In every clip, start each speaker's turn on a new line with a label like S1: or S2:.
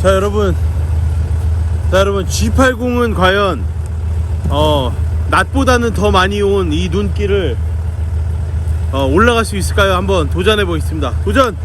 S1: 자 여러분 G80은 과연 낮보다는 더 많이 온 이 눈길을 올라갈 수 있을까요? 한번 도전해 보겠습니다. 도전!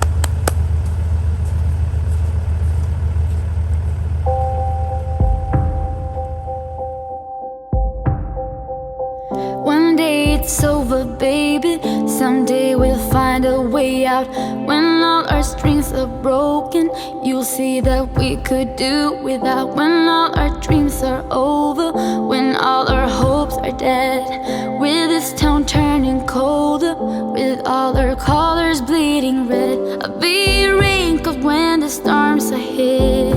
S2: One day it's over, baby. Someday we'll find a way out. When all our strings are broken, you'll see that we could do without. When all our dreams are over, when all our hopes are dead, with this town turning colder, with all our colors bleeding red, I'll be wrinkled when the storms are hit.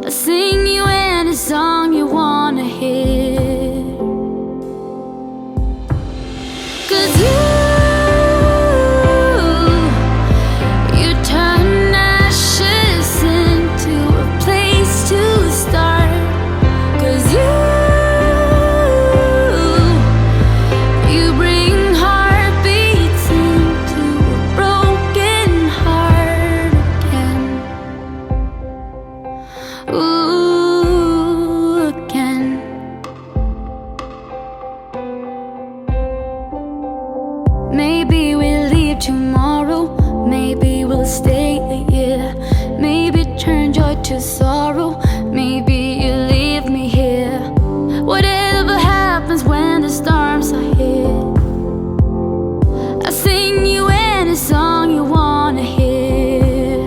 S2: I'll sing you any song you wanna hear. Maybe we'll leave tomorrow, maybe we'll stay a year, maybe turn joy to sorrow, maybe you leave me here. Whatever happens when the storms are here, I'll sing you any song you wanna hear.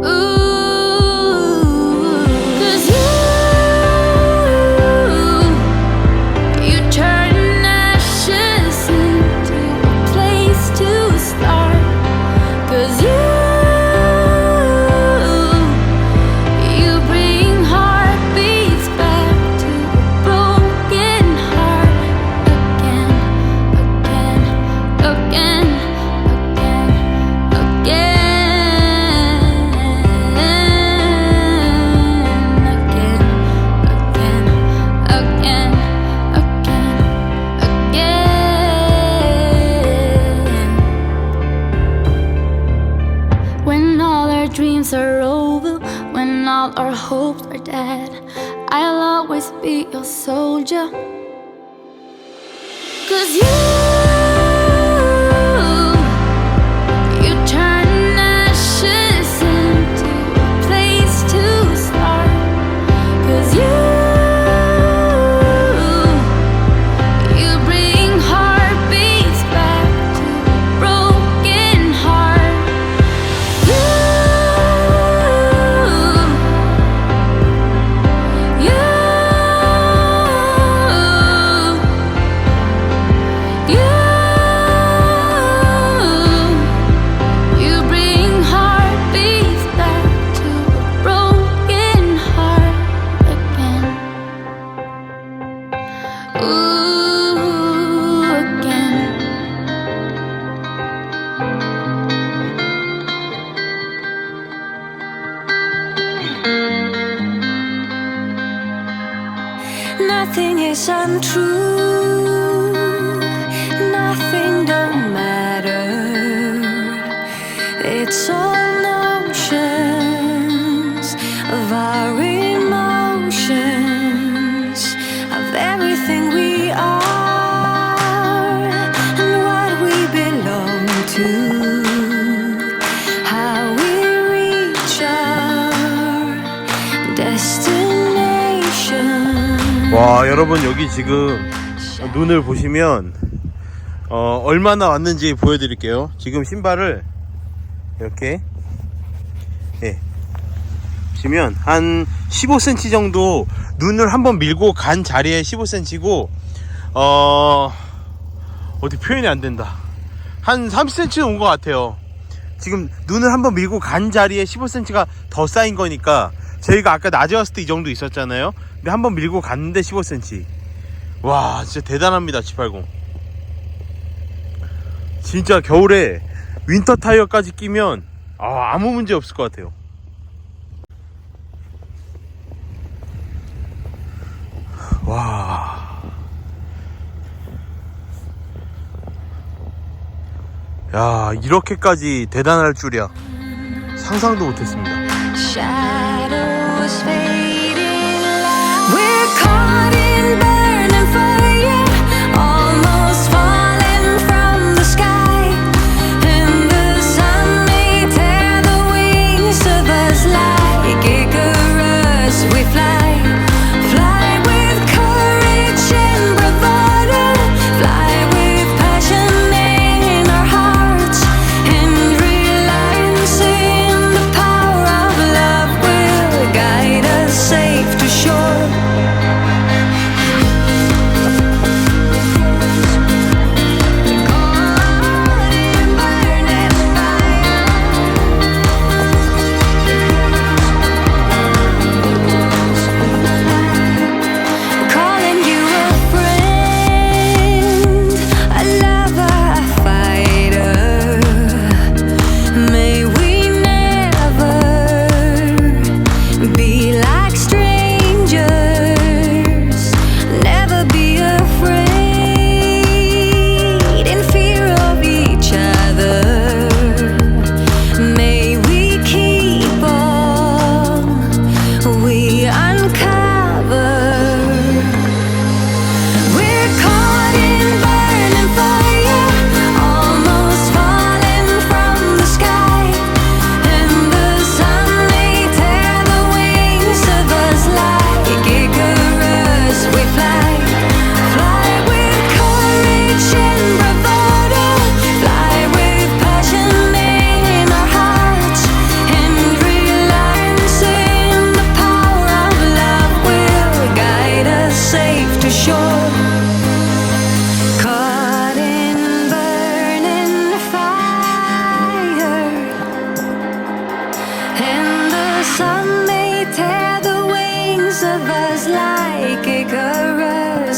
S2: Ooh, 'cause you turn ashes into to start. 'Cause you bring heartbeats back to a broken heart again, again, again, again, again, again, again. When all our dreams are over, when all our hopes are dead, I'll always be your soldier. 'Cause you turn ashes into a place to start. 'Cause you bring heartbeats back to a broken heart. You bring heartbeats back to a broken heart again. Ooh, again. Nothing is untrue, nothing don't matter. It's all notions of our emotions, of everything we are and what we belong to, how we reach our destination.
S1: 와 여러분 여기 지금 눈을 보시면 얼마나 왔는지 보여드릴게요. 지금 신발을 이렇게 보시면 한 15cm 정도 눈을 한번 밀고 간 자리에 15cm고 어디 표현이 안 된다. 한 30cm 온 것 같아요. 지금 눈을 한번 밀고 간 자리에 15cm가 더 쌓인 거니까 저희가 아까 낮에 왔을 때 이 정도 있었잖아요. 근데 한번 밀고 갔는데 15cm. 와 진짜 대단합니다. G80 진짜 겨울에 윈터 타이어까지 끼면 아무 문제 없을 것 같아요. 와 야 이렇게까지 대단할 줄이야 상상도 못했습니다.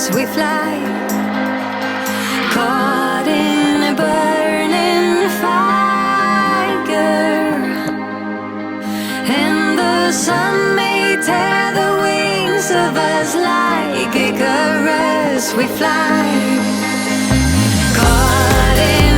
S2: Icarus, we fly, caught in a burning fire, and the sun may tear the wings of us like Icarus, we fly, caught in